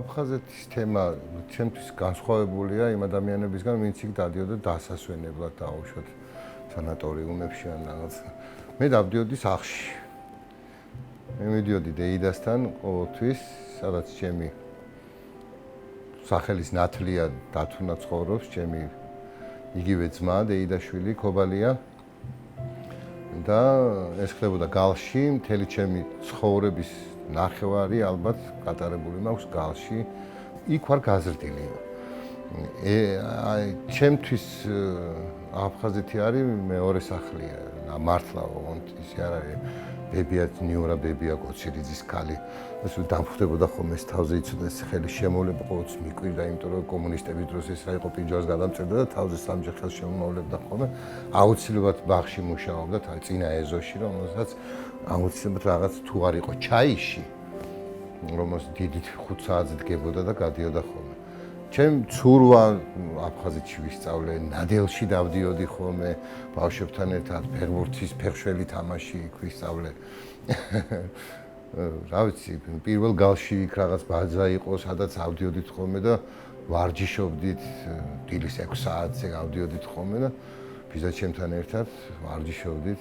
აფხაზეთის თემა ჩემთვის განსხვავებულია იმ ადამიანებისგან, ვინც იქ დადიოდა დასასვენებლად დაუშვათ სანატორიუმებში ან რაღაც. მე დავდიოდი სახლში. მე მიდიოდი დეიდასთან ყოველთვის, სადაც ჩემი სახელის ნათლია დათუნა ცხოვრობს, ჩემი იგივე ძმა დეიდაშვილი ქობალია. და ეს ხდებოდა გალში, მთელი ჩემი ცხოვრების ნახევარი ალბათ გატარებული მაქვს გალში. იქ ვარ გაზრდილი. ჩემთვის აფხაზეთი არის მეორე სახლია. მართლა ისე არ არის. ბებია ნიურა ბებია კოცილიძის ქალი. ეს დამხვდებოდა ხოლმე ეს თავზე იცოდა ეს ხელი შემოვლება ყოველთვის მიკვირდა, იმიტომ რომ კომუნისტების დროს ეს რა იყო პინჯოს გადამწერდა და თავზე სამჯერ ხელს შემომავლებდა ხოლმე. აუცილებლად ბაღში მუშაობდა, წინა ეზოში, რომელსაც აუცილებლად რაღაც თუ არ იყო ჩაიში, რომელს დიდით 5 საათზე დგებოდა და გადიოდა ხოლმე. ჩემ ცურვა აფხაზეთში ვისწავლე, ნადელში დავდიოდი ხოლმე ბავშვებთან ერთად, ფეხბურთის ფეხშველი თამაში იქ ვისწავლე. რა ვიცი, პირველ გალში იქ რაღაც ბაძა იყო, სადაც ავდიოდით ხოლმე და ვარჯიშობდით, დილის 6 საათზე ავდიოდით ხოლმე და ბიძაჩემთან ერთად ვარჯიშობდით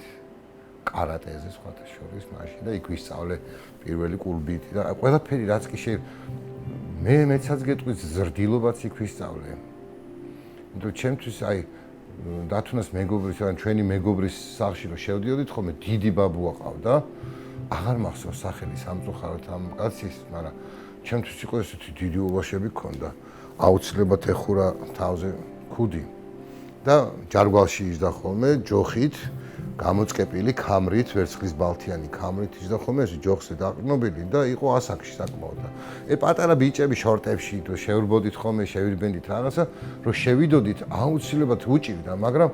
კარატეზე სხვათა შორის მაშინ და იქ ვისწავლე პირველი კულბიტი და ყველაფერი რაც კი მეცაც გეტყვის ზრდილობაც იქ ვისწავლე. იმიტომ ჩემთვის აი დათუნას მეგობრის ან ჩვენი მეგობრის სახლში რომ შევდიოდით ხოლმე დიდი ბაბუა ყავდა. აღარ მახსოვს სახელი სამწუხაროდ ამ კაცის, მაგრამ ჩემთვის იყო ესეთი დიდი ულოშები ქონდა. აუცილებლად ეხურა თავზე ქუდი და ჯარგვალში იჯდა ხოლმე ჯოხით, გამოწყეპილი ქამრით, ვერცხლის ბალთიანი ქამრით იჯდა ხოლმე ეს ჯოხზე დაყრდნობილი და იყო ასაკში საკმაოდ. პატარა ბიჭები შორტებში შევრბოდით ხოლმე, შევირბენდით რაღაცა, რომ შევიდოდით აუცილებლად უჭირდა, მაგრამ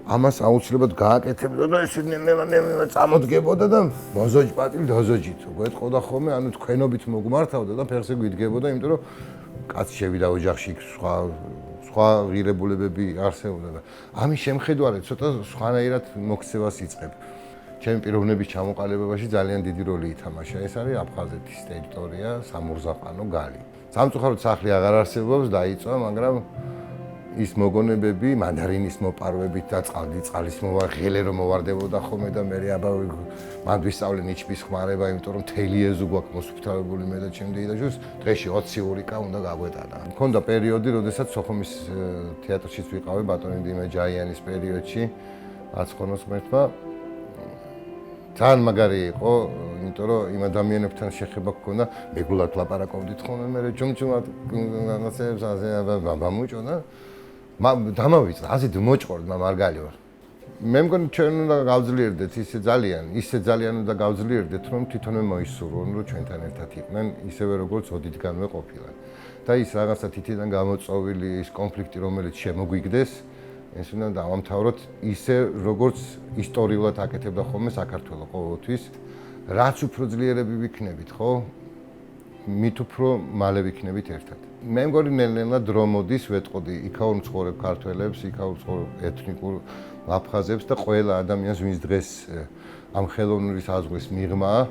ამას აუცილებლად გააკეთებდა და ეს ნელა წამოდგებოდა და მოზოჯ პატილ დოზოჯით გვეტყოდა ხოლმე, ანუ თქვენობით მოგმართავდა და ფეხზე გვიდგებოდა, იმიტომ რომ კაცი შევიდა ოჯახში სხვა ღირებულებები არსებობდა და ამის შემხედვარად ცოტა სხვანაირად მოქცევას იწყებ. ჩემი პიროვნების ჩამოყალიბებაში ძალიან დიდი როლი ითამაშა. ეს არის აფხაზეთის ტერიტორია, სამურზაყანო გალი. სამწუხაროდ სახლი აღარ არსებობს, დაიწვა, მაგრამ ის მოგონებები, მანდარინის მოპარვებით და წყლის მოვარღელე რომ მოვარდებოდა ხოლმე და მე აბა მან ვისწავლე ნიჩბის ხმარება, იმიტომ რომ თელი ეზო გვაქვს მოსუფთავებული მე და ჩემ დეიდაშვილს, დღეში 20 ურიკა უნდა გაგვეტანა. მქონდა პერიოდი, როდესაც სოხუმის თეატრშიც ვიყავი ბატონი დიმე ჯაიანის პერიოდში, აცხონოს ღმერთმა. ძალიან მაგარი იყო, იმიტომ რომ იმ ადამიანებთან შეხება გქონდა, მეგულად ვლაპარაკობდით ხოლმე, მე ჯუმჯუმად განაცემს ასე ბამუჭო და დამავიწყდა, ასეთ მოჭყორდ მարգალი ვარ. მე მგონი ჩვენ უნდა გავძლიერდეთ ისე ძალიან უნდა გავძლიერდეთ, რომ თვითონვე მოისურვონ, რომ ჩვენთან ერთად იყვნენ, ისევე როგორც ოდითგანვე ყოფილან. და ის რაღაცა თითიდან გამოწოვილი ის კონფლიქტი, რომელიც შემოგვიგდეს, ეს უნდა დავამთავროთ ისე, როგორც ისტორიულად აკეთებდა ხოლმე საქართველო ყოველთვის, რაც უფრო ძლიერები ვიქნებით, ხო? მით უფრო მალე ვიქნებით ერთად. მე მგონი ნელ-ნელა დრო მოდის, ვეტყოდი იქაურ მცხოვრებ ქართველებს, იქაურ მცხოვრებ ეთნიკურ აფხაზებს და ყველა ადამიანს, ვინც დღეს ამ ხელოვნური საზღვრის მიღმაა,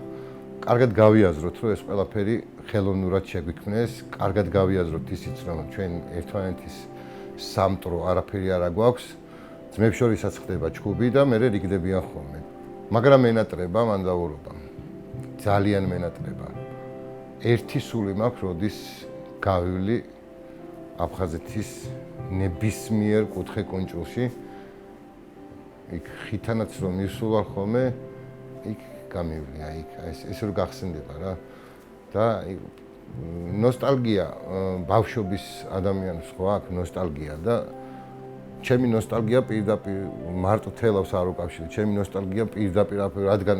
კარგად გავიაზროთ, რომ ეს ყველაფერი ხელოვნურად შეგვიქმნეს, კარგად გავიაზროთ ისიც, რომ ჩვენ ერთმანეთის სამტრო არაფერი არ აგვაქვს, ძმებს შორისაც ხდება ჩხუბი და მე რიგდებიან ხოლმე. მაგრამ მენატრება მანდაურობა. ძალიან მენატრება. ერთი სული მაქვს, როდის გავივლი აფხაზეთის ნებისმიერ კუთხე კუნჭულში. იქ ხითანაც რომ მისულვარ ხოლმე, იქ გამივლია, იქ ეს რო გახსენდება რა. და ნოსტალგია ბავშვობის ადამიანს ხო აქვს ნოსტალგია და ჩემი ნოსტალგია პირდაპირ მარტო თელავს არ უკავშირდება. ჩემი ნოსტალგია პირდაპირ რადგან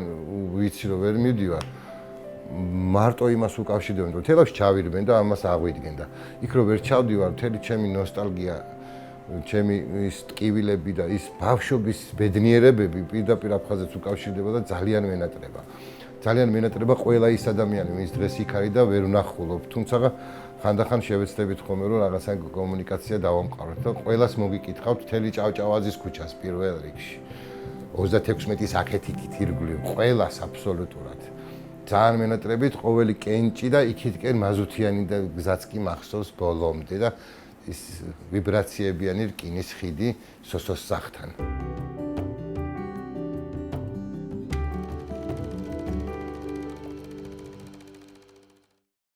ვიცი რომ ვერ მივდივარ მარტო იმას უკავშირდება, რომ თელავს ჩავირბენ და ამას აღვიდგენ და იქ რომ ვერ ჩავდივარ, მთელი ჩემი ნოსტალგია, ჩემი ის ტკივილები და ის ბავშვობის ბედნიერებები პირდაპირ აფხაზეთს უკავშირდება და ძალიან მენატრება. ძალიან მენატრება ყველა ის ადამიანი, ვინც დღეს იქ არის და ვერ ვნახულობ, თუმცა ხანდახან შევეცდებით ხოლმე რომ რაღაცა კომუნიკაცია დავამყაროთ და ყველას მოგიკითხავთ მთელი ჭავჭავაძის ქუჩას პირველ რიგში. 36 მეტის აქეთ იქით ირგვლივ, ყველას აბსოლუტურად. ძალიან მენატრებით ყოველი კენჭი და იქითკენ მაზუთიანი და გზაც კი მახსოვს ბოლომდე და ის ვიბრაციებიანი რკინის ხიდი სოსოს სახთან.